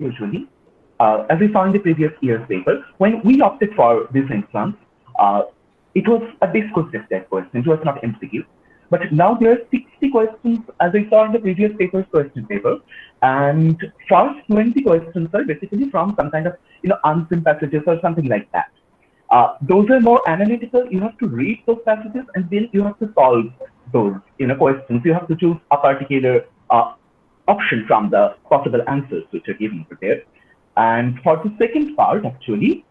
usually, as we saw in the previous year's paper, when we opted for this instance, it was a discourse tested question, it was not MCQ. But now there are 60 questions, as I saw in the previous paper's question paper, and first 20 questions are basically from some kind of unseen passages or something like that. Those are more analytical. You have to read those passages and then you have to solve those questions. You have to choose a particular option from the possible answers which are given there. And for the second part, actually,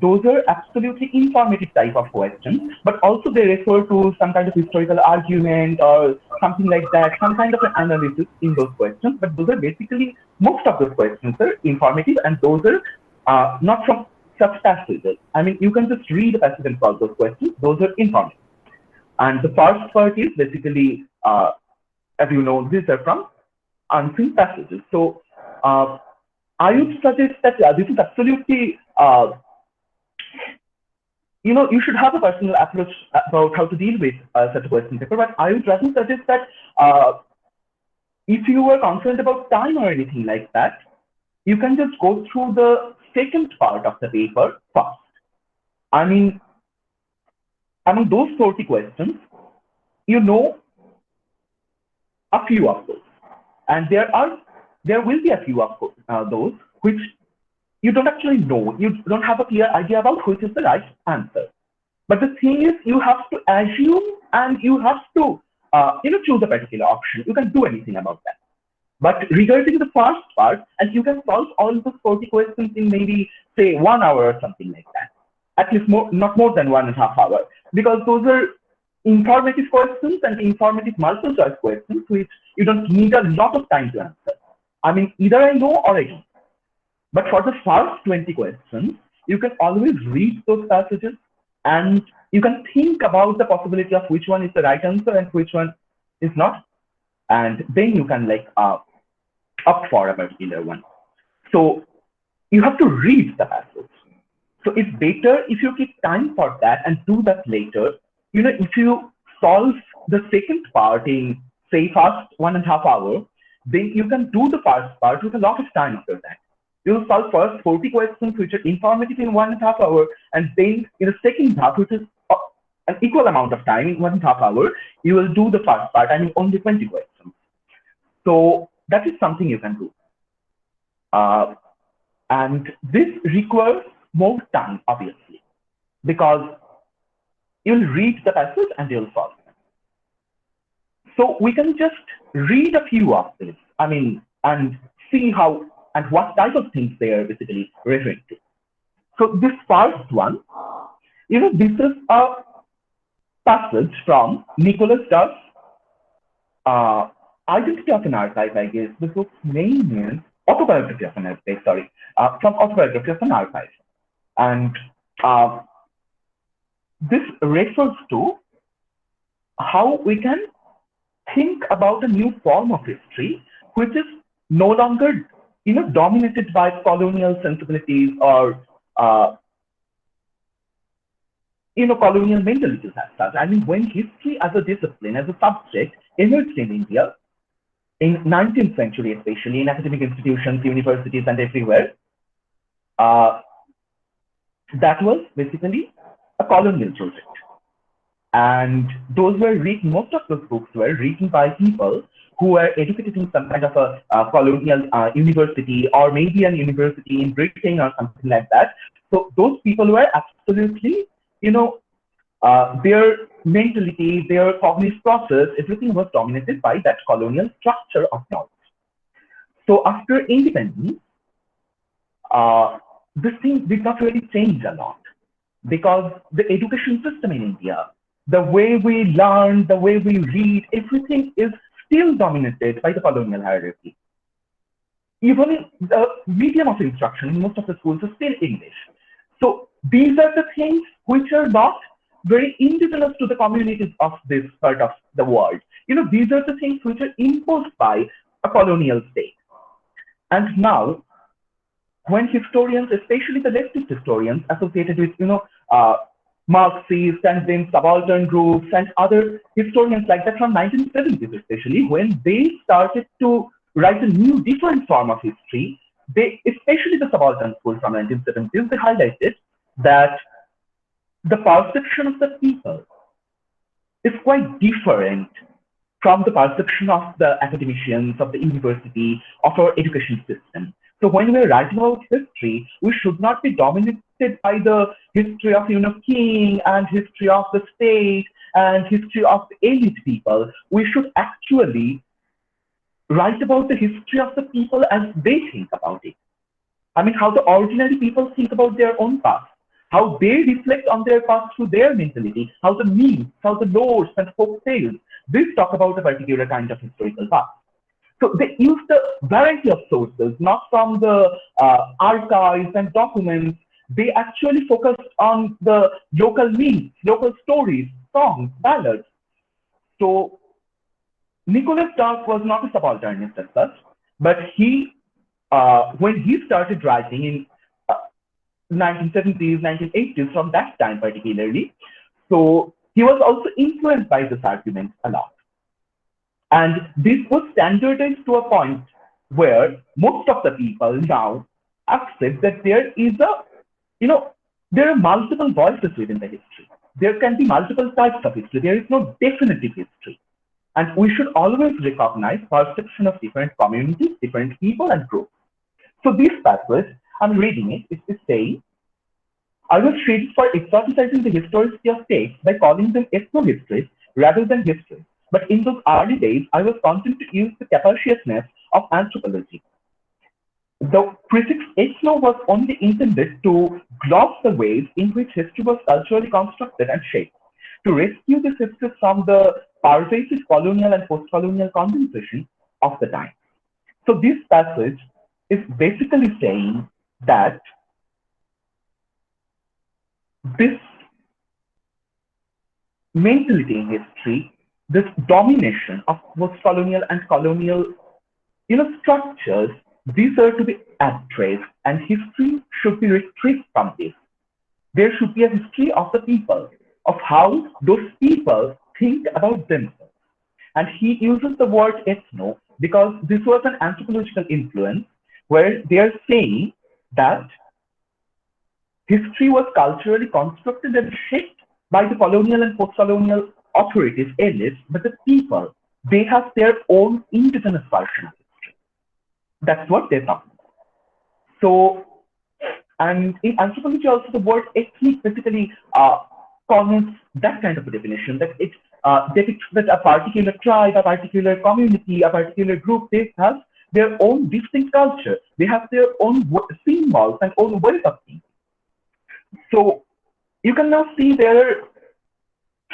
those are absolutely informative type of questions, but also they refer to some kind of historical argument or something like that, some kind of an analysis in those questions. But those are basically, most of those questions are informative, and those are not from such passages. I mean, you can just read the passage and solve those questions. Those are informative. And the first part is basically, as you know, these are from unseen passages. So I would suggest that this is absolutely, you should have a personal approach about how to deal with such a question paper, but I would rather suggest that if you are concerned about time or anything like that, you can just go through the second part of the paper first. I mean those 40 questions, a few of those, and there will be a few of those which you don't actually know. You don't have a clear idea about which is the right answer. But the thing is, you have to assume and you have to choose a particular option. You can do anything about that. But regarding the first part, and you can solve all those 40 questions in maybe, say, 1 hour or something like that. At least not more than 1.5 hours, because those are informative questions and informative multiple choice questions which you don't need a lot of time to answer. I mean, either I know or I don't. But for the first 20 questions, you can always read those passages and you can think about the possibility of which one is the right answer and which one is not. And then you can opt for a particular one. So you have to read the passage. So it's better if you keep time for that and do that later. If you solve the second part in, say, first 1.5 hours, then you can do the first part with a lot of time after that. You'll solve first 40 questions which are informative in 1.5 hours, and then in the second half, which is an equal amount of time in 1.5 hours, you will do the first part, I mean only 20 questions. So that is something you can do. And this requires more time, obviously, because you'll read the passage and you'll solve it. So we can just read a few of this, and see how and what type of things they are basically referring to. So this first one, this is a passage from Nicholas Duff's Identity of an Archive, I guess. This book's name is Autobiography of an Archive, sorry, from Autobiography of an Archive. And this refers to how we can think about a new form of history, which is no longer, dominated by colonial sensibilities or, colonial mentalities as such. I mean, when history as a discipline, as a subject, emerged in India, in 19th century, especially in academic institutions, universities, and everywhere, that was basically a colonial project. And those were written, most of those books were written by people who were educated in some kind of a colonial university, or maybe a university in Britain or something like that. So those people were absolutely, their mentality, their cognitive process, everything was dominated by that colonial structure of knowledge. So after independence, this thing did not really change a lot, because the education system in India, the way we learn, the way we read, everything is still dominated by the colonial hierarchy. Even the medium of instruction in most of the schools is still English. So these are the things which are not very indigenous to the communities of this part of the world. These are the things which are imposed by a colonial state. And now, when historians, especially the leftist historians associated with, Marxist and then subaltern groups and other historians like that from 1970s especially, when they started to write a new different form of history, they, especially the subaltern school from 1970s, they highlighted that the perception of the people is quite different from the perception of the academicians, of the university, of our education system. So when we're writing about history, we should not be dominated by the history of, king and history of the state and history of the elite people. We should actually write about the history of the people as they think about it. I mean, how the ordinary people think about their own past, how they reflect on their past through their mentality, how the myths, how the lores and folk tales, these talk about a particular kind of historical past. So they use the variety of sources, not from the archives and documents. They actually focused on the local myths, local stories, songs, ballads. So Nicholas Dark was not a subalternist as such, but he, when he started writing in 1970s, 1980s, from that time particularly, so he was also influenced by this argument a lot. And this was standardized to a point where most of the people now accept that there is a, there are multiple voices within the history. There can be multiple types of history. There is no definitive history. And we should always recognize perception of different communities, different people and groups. So this passage, I'm reading it, it is saying, I was treated for exoticizing the historicity of states by calling them ethno-histories rather than histories. But in those early days, I was content to use the capaciousness of anthropology. The prefix ethno was only intended to gloss the ways in which history was culturally constructed and shaped, to rescue this history from the pervasive colonial and post-colonial condensation of the time. So this passage is basically saying that this mentality in history, this domination of post-colonial and colonial, structures, these are to be addressed, and history should be retrieved from this. There should be a history of the people, of how those people think about themselves. And he uses the word ethno because this was an anthropological influence where they are saying that history was culturally constructed and shaped by the colonial and post-colonial authorities, elites, but the people, they have their own indigenous version of history. That's what they're talking about. So, and in anthropology also the word ethnic basically connotes that kind of a definition, that it depicts that a particular tribe, a particular community, a particular group, they have their own distinct culture. They have their own symbols and own ways of thinking. So you can now see there are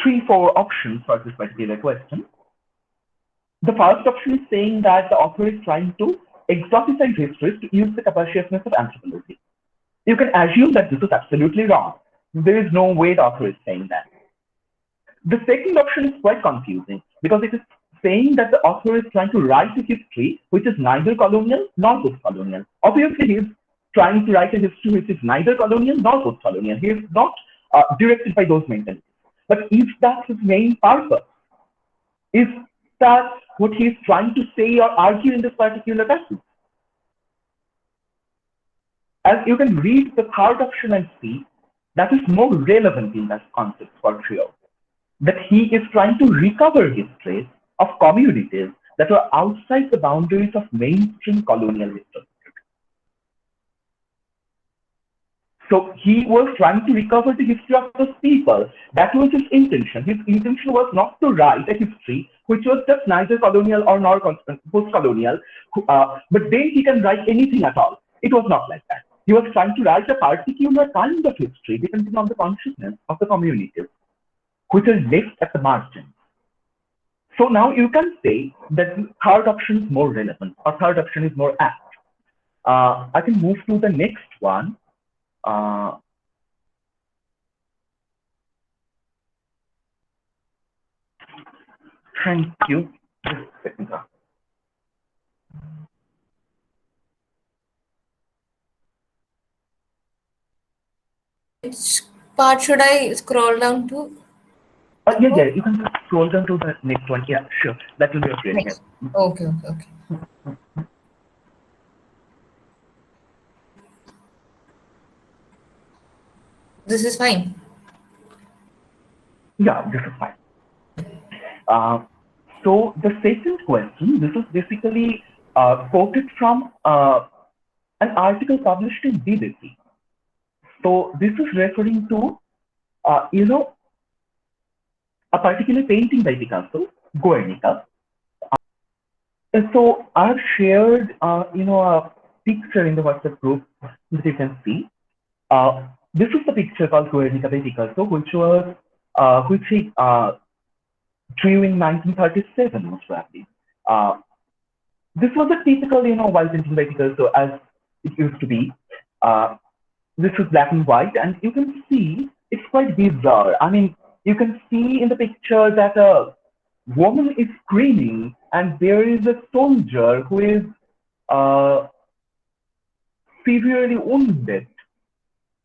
3-4 options for this particular question. The first option is saying that the author is trying to exoticize histories to use the capaciousness of anthropology. You can assume that this is absolutely wrong. There is no way the author is saying that. The second option is quite confusing because it is saying that the author is trying to write a history which is neither colonial nor post-colonial. Obviously, he is trying to write a history which is neither colonial nor post-colonial. He is not directed by those mentalities. But is that his main purpose? Is that what he is trying to say or argue in this particular passage? As you can read the third option and see, that is more relevant in that context for Trio. That he is trying to recover histories of communities that were outside the boundaries of mainstream colonial history. So he was trying to recover the history of those people. That was his intention. His intention was not to write a history which was just neither colonial or nor post-colonial, but then he can write anything at all. It was not like that. He was trying to write a particular kind of history depending on the consciousness of the communities, which are left at the margin. So now you can say that the third option is more relevant, or third option is more apt. I can move to the next one. Thank you. Just a second. Which part should I scroll down to? Yeah, you can just scroll down to the next one. Yeah, sure. That will be a great help. Okay. This is fine. Yeah, this is fine. So the second question, this is basically quoted from an article published in BBC. So this is referring to, a particular painting by Picasso, Guernica. So I've shared, a picture in the WhatsApp group that you can see. This is the picture called Guernica by Picasso, which he drew in 1937, most probably. This was a typical, while painting by Picasso as it used to be. This is black and white, and you can see it's quite bizarre. I mean, you can see in the picture that a woman is screaming, and there is a soldier who is uh, severely wounded,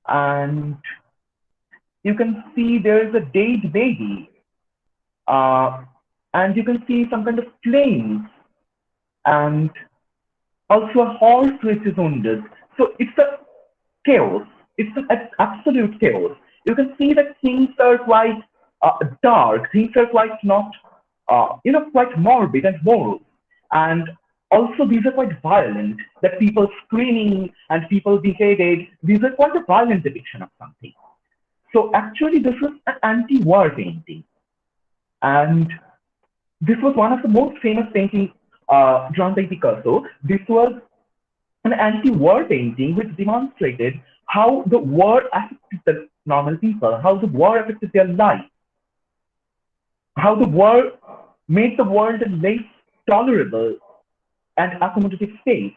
and you can see there is a dead baby, and you can see some kind of flames, and also a horse which is wounded. So it's a chaos. It's an absolute chaos. You can see that things are quite dark. Things are quite not, quite morbid and moral. And also these are quite violent. That people screaming and people beheaded. These are quite a violent depiction of something. So actually, this was an anti-war painting, and this was one of the most famous paintings drawn by Picasso. This was an anti-war painting which demonstrated how the war affected the normal people, how the war affected their life, how the war made the world a less tolerable and accommodative space.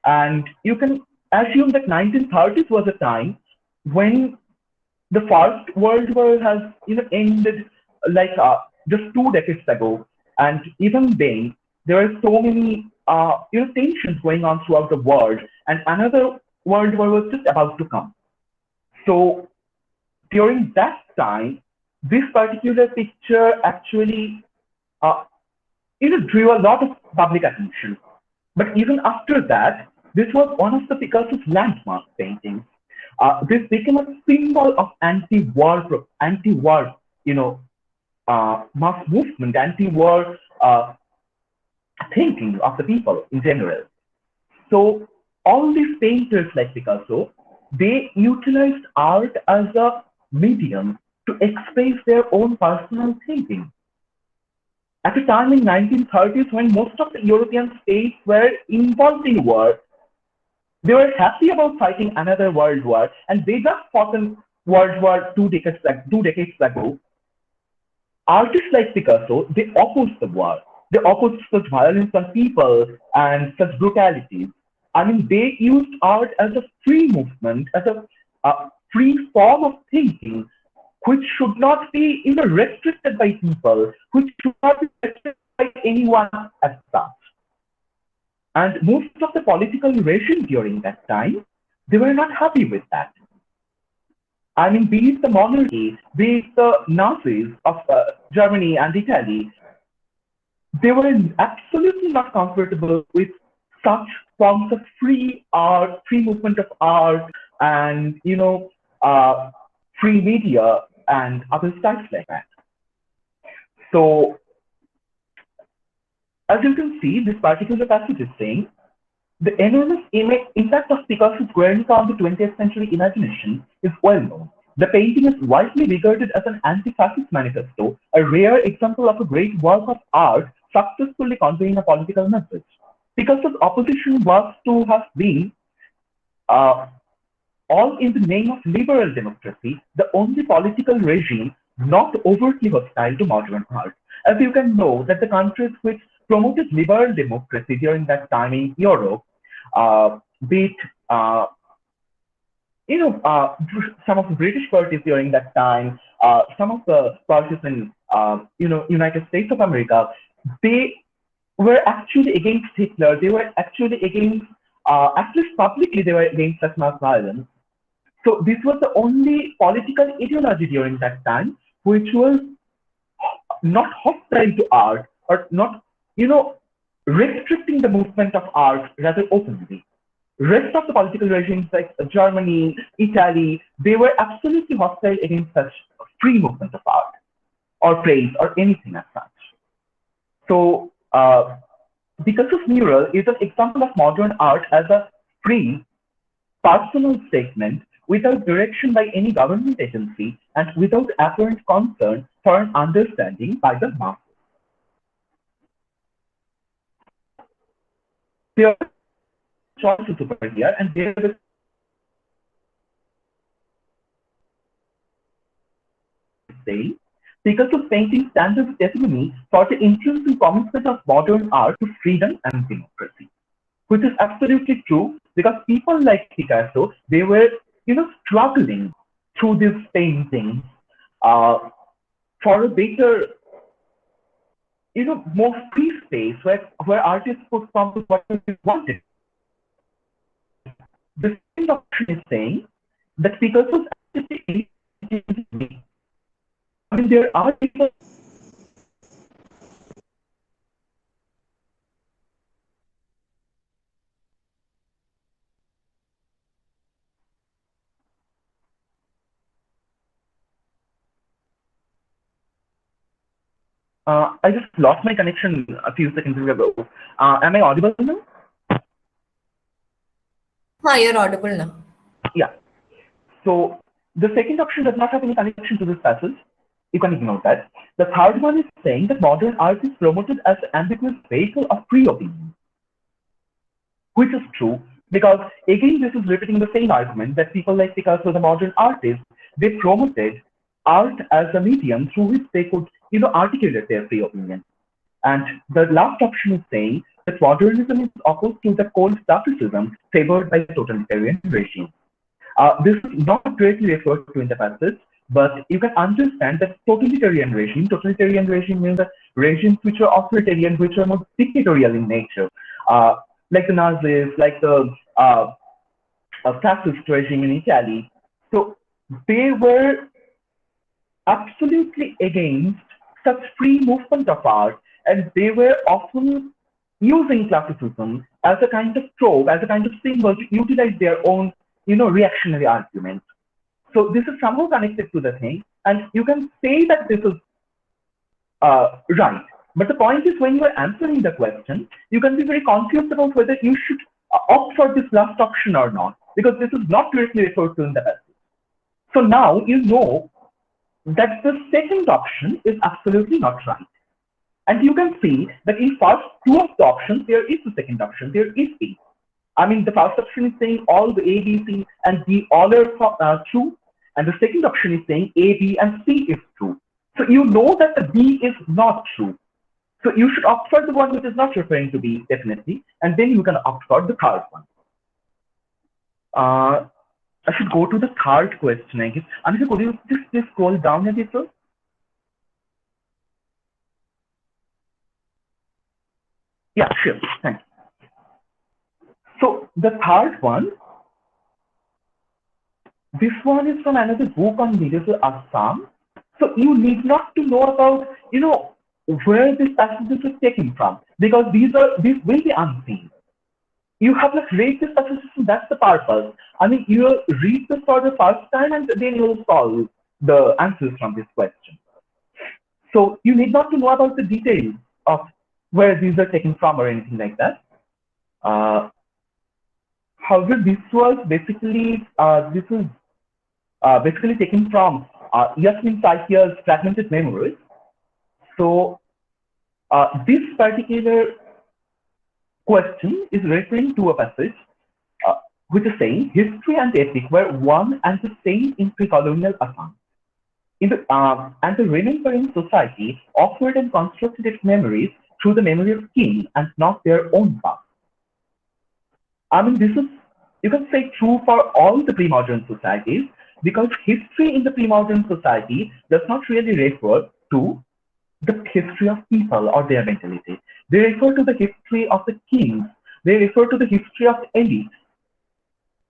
And you can assume that 1930s was a time when the First World War has ended like just 2 decades ago, and even then there are so many tensions going on throughout the world, and another world war was just about to come. So during that time, this particular picture actually drew a lot of public attention. But even after that, this was one of the Picasso's landmark paintings. This became a symbol of anti-war, mass movement, anti-war thinking of the people in general. So all these painters like Picasso, they utilized art as a medium to express their own personal thinking. At a time in 1930s when most of the European states were involved in war, they were happy about fighting another world war, and they just fought in World War 2 decades ago. Artists like Picasso, they opposed the war. They opposed such violence on people and such brutalities. I mean, they used art as a free movement, as a free form of thinking, which should not be restricted by people, which should not be restricted by anyone as such. And most of the political regime during that time, they were not happy with that. I mean, be it the monarchy, be it the Nazis of Germany and Italy, they were absolutely not comfortable with such forms of free art, free movement of art, and free media and other stuff like that. So, as you can see, this particular passage is saying the enormous impact of Picasso's Guernica on the 20th century imagination is well known. The painting is widely regarded as an anti-fascist manifesto, a rare example of a great work of art successfully conveying a political message. Picasso's opposition was to have been all in the name of liberal democracy, the only political regime not overtly hostile to modern art. As you can know, that the countries which promoted liberal democracy during that time in Europe, be it some of the British parties during that time, some of the parties in United States of America, they were actually against Hitler. They were actually against, at least publicly, they were against such mass violence. So this was the only political ideology during that time which was not hostile to art or not, restricting the movement of art rather openly. rest of the political regimes like Germany, Italy, they were absolutely hostile against such free movement of art or praise or anything as such. So Picasso's mural is an example of modern art as a free, personal statement without direction by any government agency and without apparent concern for an understanding by the masses. There are choices over here, and there is saying Picasso's painting stands as a testimony for the influencing commitment of modern art to freedom and democracy, which is absolutely true because people like Picasso, they were, struggling through this painting for a better, more free space where artists could come with what they wanted. The second option is saying that Picasso's artistic, I mean, there are people. I just lost my connection a few seconds ago. Am I audible now? You're audible now. Yeah. So the second option does not have any connection to this passage. You can ignore that. The third one is saying that modern art is promoted as an ambiguous vehicle of free opinion, which is true because, again, this is repeating the same argument that people like Picasso, the modern artists, they promoted art as a medium through which they could, articulate their free opinion. And the last option is saying that modernism is opposed to the cold classicism favored by the totalitarian regime. This is not directly referred to in the passage, but you can understand that totalitarian regime means that regimes which are authoritarian, which are more dictatorial in nature, like the Nazis, like the fascist regime in Italy. So they were absolutely against such free movement of art, and they were often using classicism as a kind of trope, as a kind of symbol to utilize their own, reactionary arguments. So this is somehow connected to the thing, and you can say that this is right. But the point is, when you are answering the question, you can be very confused about whether you should opt for this last option or not, because this is not directly referred to in the passage. So now you know that the second option is absolutely not right. And you can see that in first two of the options, there is the second option, there is B. I mean, the first option is saying all the A, B, C, and D all are true. And the second option is saying A, B, and C is true. So you know that the B is not true. So you should opt for the one which is not referring to B, definitely. And then you can opt for the third one. I should go to the third question, I guess. Anisha, could you just scroll down a bit, sir? Yeah, sure. Thanks. So the third one, this one is from another book on medieval Assam. So you need not to know about, where this passages is taken from, because these will be unseen. You have read this passage, that's the purpose. I mean, you will read this for the first time and then you will solve the answers from this question. So you need not to know about the details of where these are taken from or anything like that. However, this was basically taken from Yasmin Saikia's Fragmented Memories. So this particular question is referring to a passage which is saying history and epic were one and the same in pre-colonial Assam. And the remembering society offered and constructed its memories through the memory of king and not their own past. I mean, this is, you can say, true for all the pre-modern societies, because history in the pre-modern society does not really refer to the history of people or their mentality. They refer to the history of the kings. They refer to the history of elites.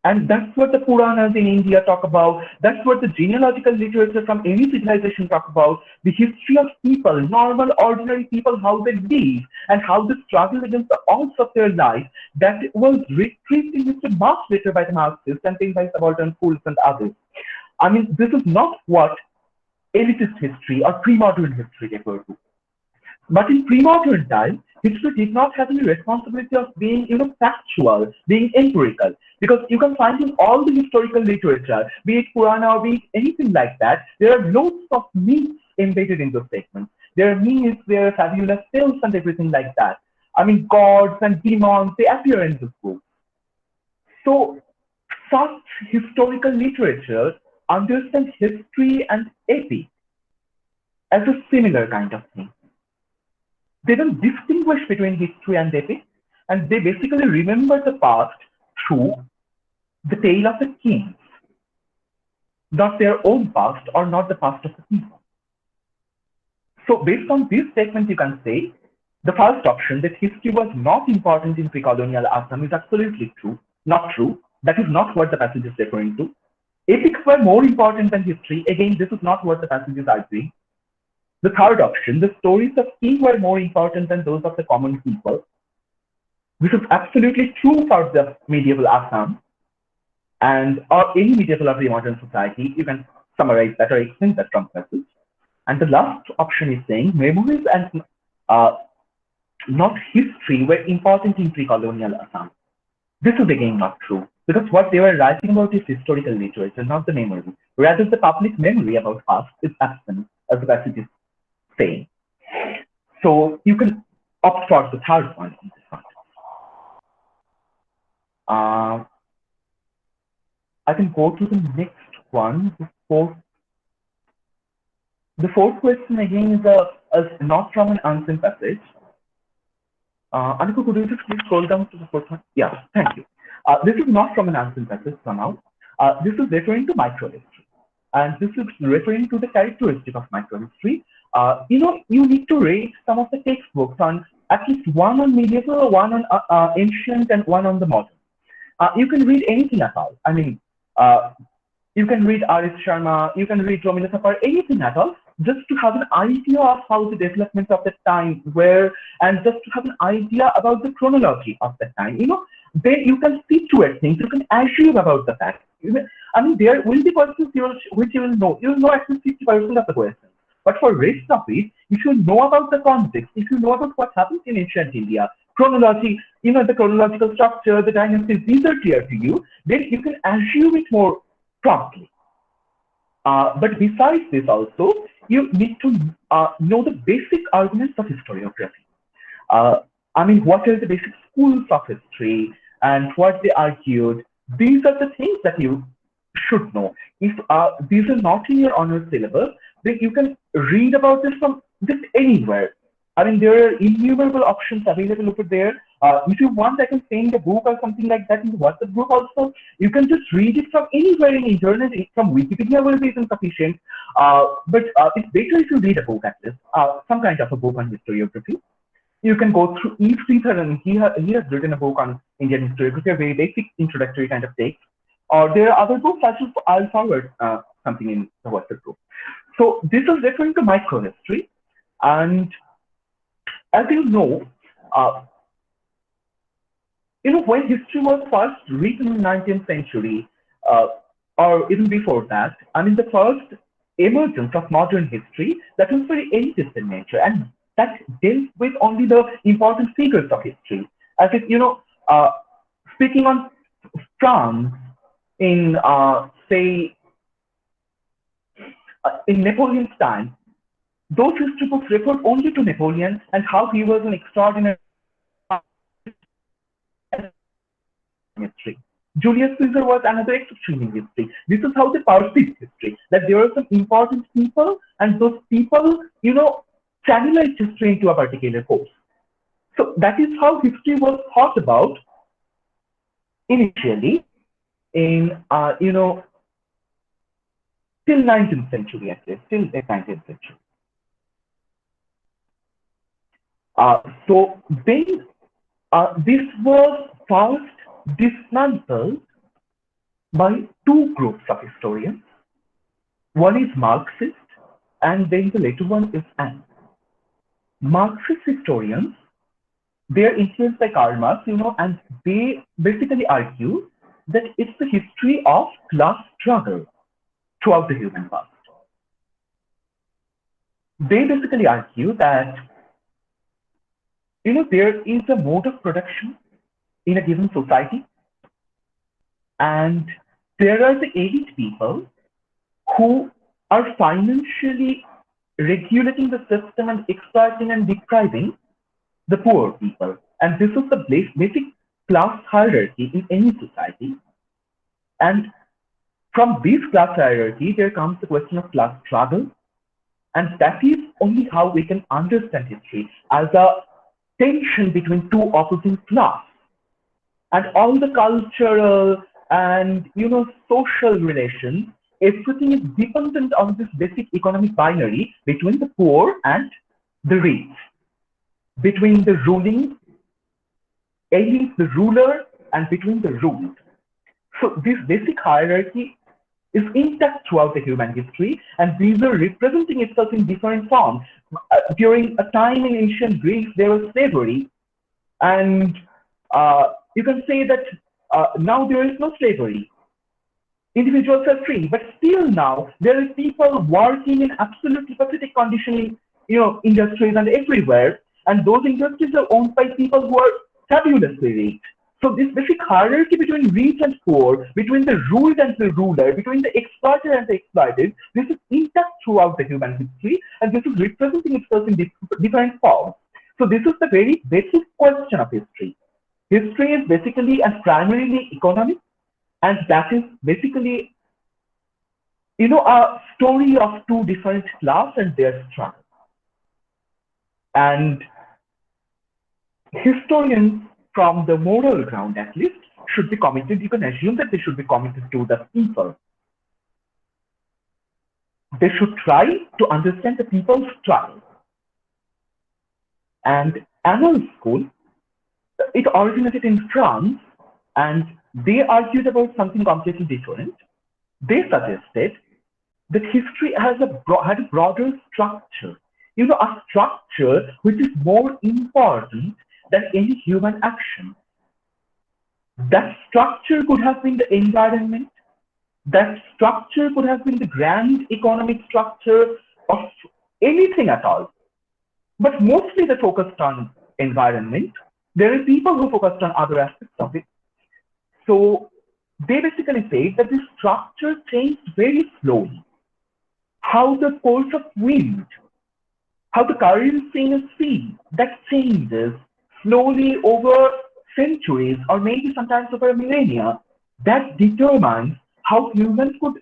And that's what the Puranas in India talk about. That's what the genealogical literature from any civilization talk about. The history of people, normal, ordinary people, how they live and how they struggle against the odds of their life. That was retrieved in history much later by the Marxists and things by subaltern fools and others. I mean, this is not what elitist history or pre-modern history refer to. But in pre-modern time, history did not have any responsibility of being, factual, being empirical, because you can find in all the historical literature, be it Purana or be it anything like that, there are loads of myths embedded in those statements. There are myths, there are fabulous tales and everything like that. I mean, gods and demons, they appear in this book. So, such historical literature understands history and epic as a similar kind of thing. They don't distinguish between history and epic, and they basically remember the past through the tale of the kings, not their own past or not the past of the people. So based on this statement, you can say the first option, that history was not important in pre-colonial Assam, is absolutely true. Not true. That is not what the passage is referring to. Epics were more important than history. Again, this is not what the passage is arguing. The third option, the stories of kings were more important than those of the common people. This is absolutely true for the medieval Assam and or any medieval or pre-modern society. You can summarize that or extend that from passage. And the last option is saying memories and not history were important in pre-colonial Assam. This is again not true, because what they were writing about is historical literature, not the memory. Rather, the public memory about past is absent, as the passage is saying. So you can opt for the third one in this context. I can go to the next one. The fourth question again is not from an ancient passage. Anika, could you just please scroll down to the fourth one? Yeah, thank you. This is not from an ancient passage somehow. This is referring to microhistory. And this is referring to the characteristic of microhistory. You need to rate some of the textbooks on at least one on medieval, one on ancient, and one on the modern. You can read anything at all. I mean, you can read R.S. Sharma, you can read Romina Thapar, anything at all, just to have an idea of how the developments of the time were, and just to have an idea about the chronology of the time. Then you can situate things, you can assume about the facts. I mean, there will be questions which you will know. You will know at least 50% of the questions. But for rest of it, if you know about the context, if you know about what happens in ancient India, chronology, the chronological structure, the dynasties, these are clear to you, then you can assume it more promptly. But besides this also, you need to know the basic arguments of historiography. I mean, what are the basic schools of history and what they argued? These are the things that you should know. If these are not in your honors syllabus, then you can read about this from just anywhere. I mean, there are innumerable options available over there. If you want, I can send a book or something like that in the WhatsApp group also. You can just read it from anywhere in internet. From Wikipedia will be insufficient. But it's better if you read a book at least, some kind of a book on historiography. You can go through E. Sridharan. He has written a book on Indian historiography, a very basic introductory kind of text. Or there are other books. I'll forward something in the WhatsApp group. So this is referring to microhistory. And as you know, when history was first written in the 19th century, or even before that, I mean, the first emergence of modern history, that was very elitist in nature, and that dealt with only the important figures of history. As if, speaking on France in, say, in Napoleon's time, those history books referred only to Napoleon and how he was an extraordinary history. Julius Caesar was another exception in history. This is how they perceived history, that there were some important people, and those people, channelized history into a particular course. So that is how history was thought about initially in, till 19th century at least, till the 19th century. So then this was first dismantled by two groups of historians. One is Marxist, and then the later one is Anne. Marxist historians, they are influenced by Karl Marx, and they basically argue that it's the history of class struggle throughout the human past. They basically argue that, there is a mode of production in a given society, and there are the elite people who are financially regulating the system and exploiting and depriving the poor people. And this is the basic class hierarchy in any society. And from this class hierarchy, there comes the question of class struggle. And that is only how we can understand history, as a tension between two opposing classes. And all the cultural and social relations, everything is dependent on this basic economic binary between the poor and the rich, between the ruling elite, the ruler, and between the ruled. So this basic hierarchy is intact throughout the human history, and these are representing itself in different forms. During a time in ancient Greece, there was slavery, and you can say that now there is no slavery. Individuals are free, but still now there are people working in absolutely pathetic conditions in industries and everywhere, and those industries are owned by people who are fabulously rich. So this basic hierarchy between rich and poor, between the ruled and the ruler, between the exploited and the exploited, this is intact throughout the human history, and this is representing itself in different forms. So this is the very basic question of history. History is basically and primarily economic, and that is basically, a story of two different classes and their struggle. And historians, from the moral ground at least, should be committed. You can assume that they should be committed to the people. They should try to understand the people's struggle. And Annals School, it originated in France, and they argued about something completely different. They suggested that history had a broader structure, a structure which is more important than any human action. That structure could have been the environment. That structure could have been the grand economic structure of anything at all. But mostly they focused on environment. There are people who focused on other aspects of it. So they basically say that this structure changed very slowly. How the course of wind, how the currency in a sea, that changes slowly over centuries or maybe sometimes over millennia, that determines how humans could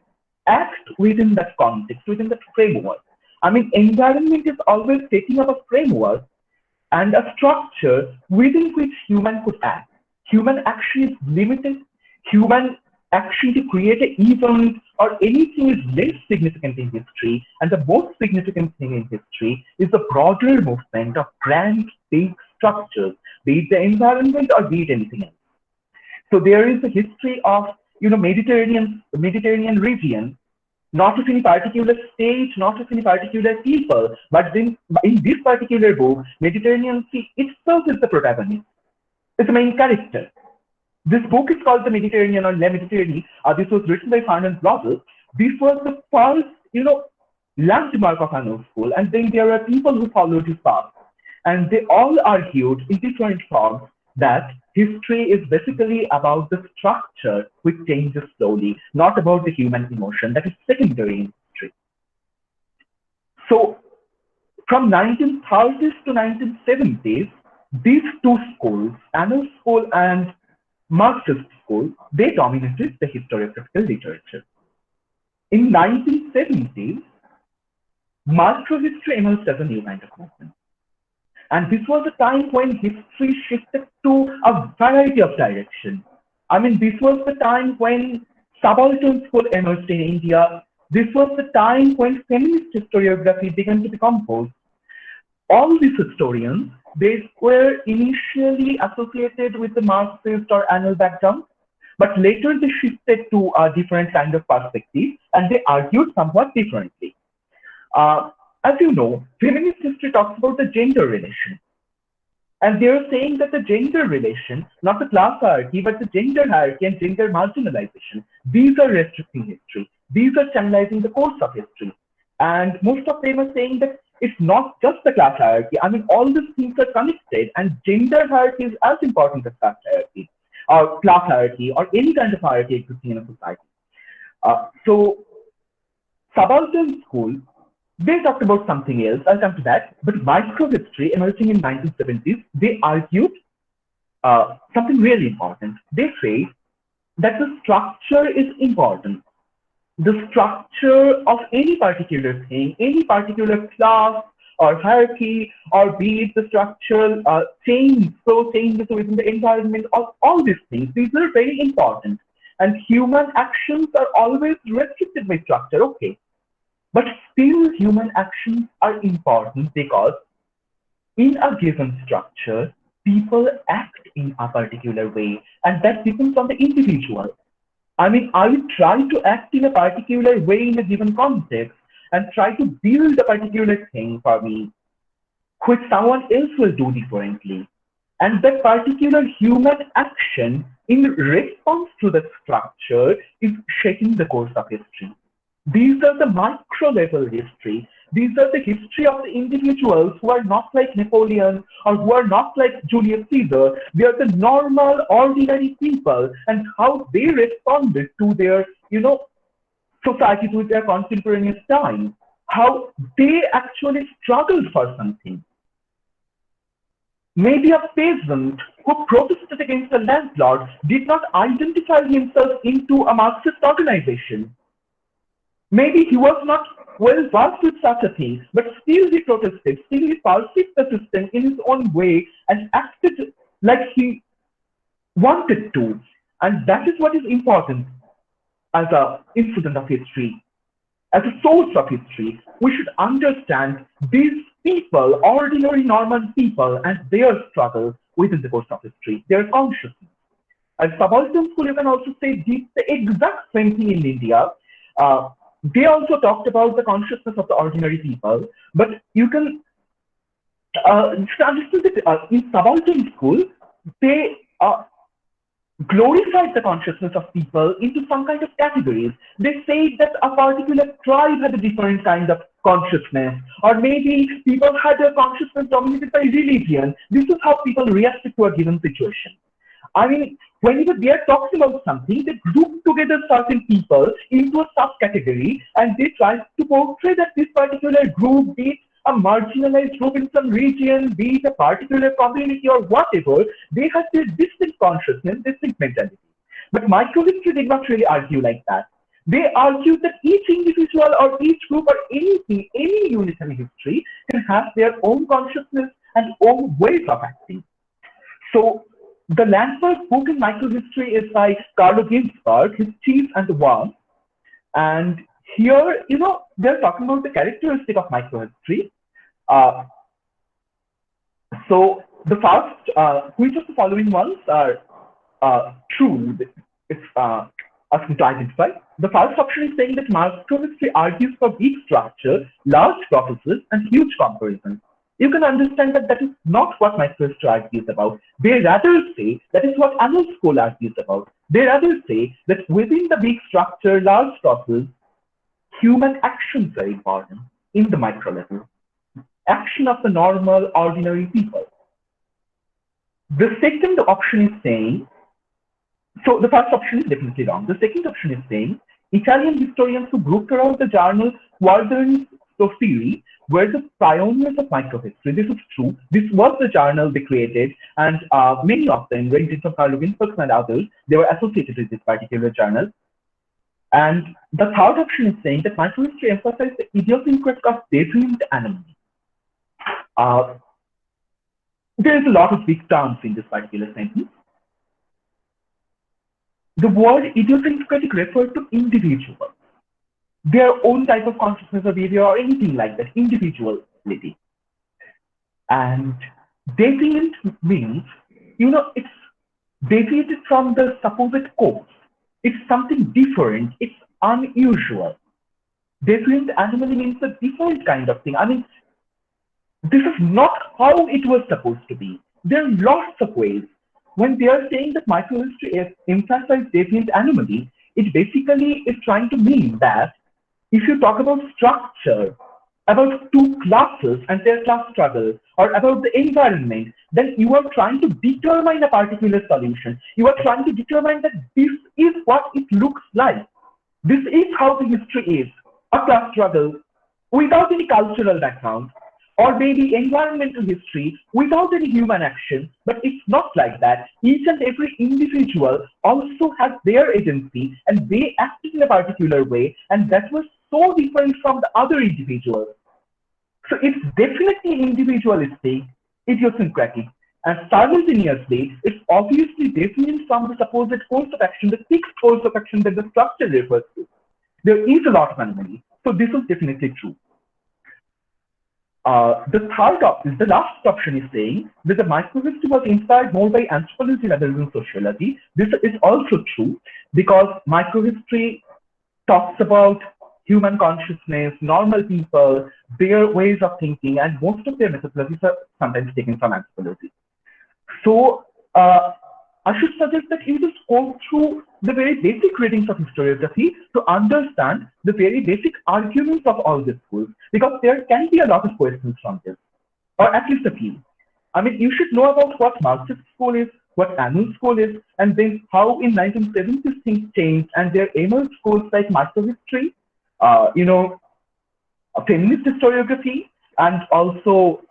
act within that context, within that framework. I mean, environment is always setting up a framework and a structure within which human could act. Human action is limited. Human action to create an event or anything is less significant in history, and the most significant thing in history is the broader movement of grand, big structures, be it the environment or be it anything else. So there is a history of Mediterranean region, not of any particular state, not of any particular people, but then in this particular book, Mediterranean Sea itself is the protagonist. It's the main character. This book is called The Mediterranean or Le Méditerranée. This was written by Fernand Braudel. This was the first, landmark of Annals School, and then there are people who followed his path. And they all argued in different forms that history is basically about the structure which changes slowly, not about the human emotion. That is secondary in history. So from 1930s to 1970s, these two schools, Annals School and Marxist School, they dominated the historiographical literature. In 1970s, Marxo-history emerged as a new kind of movement. And this was a time when history shifted to a variety of directions. I mean, this was the time when subaltern school emerged in India. This was the time when feminist historiography began to be composed. All these historians, they were initially associated with the Marxist or annal background, But later they shifted to a different kind of perspective and they argued somewhat differently. As you know, feminist history talks about the gender relation. And they're saying that the gender relation, not the class hierarchy, but the gender hierarchy and gender marginalization, these are restricting history. These are channelizing the course of history. And most of them are saying that it's not just the class hierarchy. I mean, all these things are connected, and gender hierarchy is as important as class hierarchy, or any kind of hierarchy existing in a society. So, subaltern school, they talked about something else. I'll come to that. But microhistory, emerging in 1970s, they argued something really important. They say that the structure is important. The structure of any particular thing, any particular class or hierarchy, or be it the structural changes within the environment, all these things, these are very important. And human actions are always restricted by structure, okay. But still human actions are important because in a given structure, people act in a particular way, and that depends on the individual. I mean, I try to act in a particular way in a given context and try to build a particular thing for me, which someone else will do differently. And that particular human action in response to the structure is shaping the course of history. These are the micro level history. These are the history of the individuals who are not like Napoleon or who are not like Julius Caesar. They are the normal, ordinary people, and how they responded to their, society, to their contemporaneous time. How they actually struggled for something. Maybe a peasant who protested against the landlord did not identify himself into a Marxist organization. Maybe he was not well versed with such a thing, but still he protested, still he perceived the system in his own way and acted like he wanted to. And that is what is important as an incident of history, as a source of history. We should understand these people, ordinary normal people, and their struggle within the course of history, their consciousness. As subaltern school, you can also say did the exact same thing in India. They also talked about the consciousness of the ordinary people, but you can understand that in subaltern school, they glorified the consciousness of people into some kind of categories. They say that a particular tribe had a different kind of consciousness, or maybe people had a consciousness dominated by religion. This is how people reacted to a given situation. I mean, whenever they are talking about something, they group together certain people into a subcategory and they try to portray that this particular group, be it a marginalized group in some region, be it a particular community or whatever, they have this distinct consciousness, distinct mentality. But microhistory did not really argue like that. They argued that each individual or each group or anything, any unit in history can have their own consciousness and own ways of acting. So the landmark book in microhistory is by Carlo Ginzburg, his Cheese and the Worm. And here, they're talking about the characteristic of microhistory. So the first, which of the following ones are true? It's asking to identify. The first option is saying that microhistory argues for weak structure, large processes, and huge comparisons. You can understand that that is not what microhistory argues about. They rather say that is what Annals School argues about. They rather say that within the big structure, large process, human actions are important in the micro level. Action of the normal, ordinary people. The second option is saying, so the first option is definitely wrong. The second option is saying Italian historians who grouped around the journal Quaderni Storici were the pioneers of microhistory. This is true. This was the journal they created, and many of them, ranging from Carlo Ginzburg and others, they were associated with this particular journal. And the third option is saying that microhistory emphasized the idiosyncrasy of daydreamed anonymity. There is a lot of big terms in this particular sentence. The word idiosyncratic refers to individuals, their own type of consciousness or behavior or anything like that, individuality. And daydreamed means, it's deviated from the supposed course. It's something different. It's unusual. Deviant anomaly means a different kind of thing. I mean, this is not how it was supposed to be. There are lots of ways. When they are saying that microhistory emphasizes deviant anomaly, it basically is trying to mean that if you talk about structure, about two classes and their class struggle, or about the environment, then you are trying to determine a particular solution. You are trying to determine that this is what it looks like. This is how the history is, a class struggle without any cultural background, or maybe environmental history without any human action, but it's not like that. Each and every individual also has their agency and they acted in a particular way, and that was so different from the other individuals. So it's definitely individualistic, idiosyncratic, and simultaneously, it's obviously different from the supposed course of action, the fixed course of action that the structure refers to. There is a lot of anomaly. So this is definitely true. The last option is saying that the microhistory was inspired more by anthropology rather than sociology. This is also true because microhistory talks about human consciousness, normal people, their ways of thinking, and most of their methodologies are sometimes taken from anthropology. So I should suggest that you just go through the very basic readings of historiography to understand the very basic arguments of all these schools, because there can be a lot of questions from this, or at least a few. I mean, you should know about what Marxist school is, what Annual school is, and then how in 1970s things changed, and there emerged schools like microhistory, feminist historiography, and also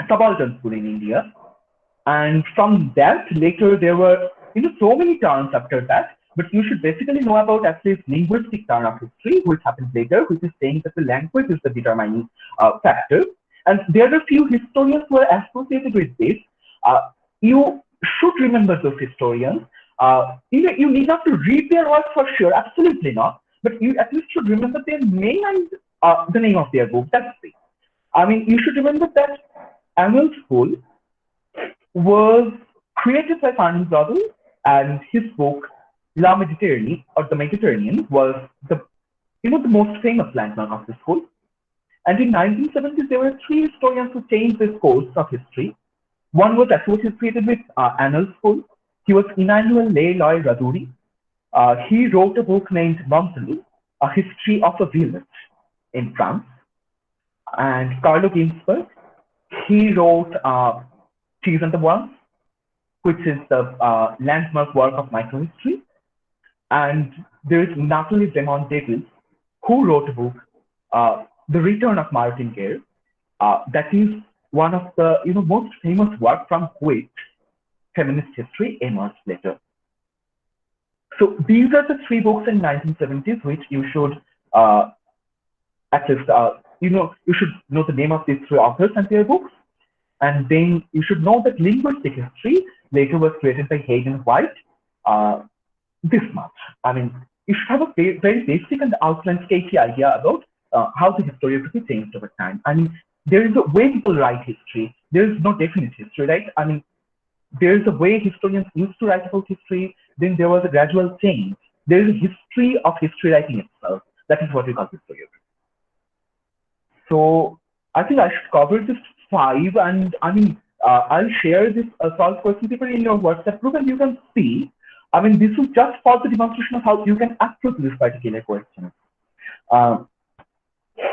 subaltern school in India. And from that, later there were so many turns after that, but you should basically know about at least linguistic turn of history, which happens later, which is saying that the language is the determining factor. And there are a few historians who are associated with this. You should remember those historians. You need not to read their work for sure, absolutely not, but you at least should remember their name and the name of their book. That's it. I mean, you should remember that Annual School was created by Farnham Brothers, and his book La Méditerranée, or the Mediterranean, was the most famous landmark of the school. And in 1970s, there were three historians who changed this course of history. One was associated with Annual School. He was Emmanuel Leroy Raduri. He wrote a book named Monthly, A History of a Village in France. And Carlo Ginzburg, he wrote Cheese and the Worms, which is the landmark work of microhistory. And there is Nathalie Demont Davis, who wrote a book, The Return of Martin Guerre. That is one of the most famous work from which feminist history emerged later. So these are the three books in 1970s which you should at least you should know the name of these three authors and their books. And then you should know that linguistic history later was created by Hayden White. This much. I mean, you should have a very basic and outline sketchy idea about how the historiography changed over time. I mean, there is a way people write history. There is no definite history, right? I mean, there is a way historians used to write about history. Then there was a gradual change. There is a history of history writing itself. That is what we call historiography. So I think I should cover this 5, and I mean, I'll share this solved question paper in your WhatsApp group, and you can see. I mean, this is just for the demonstration of how you can approach this particular question.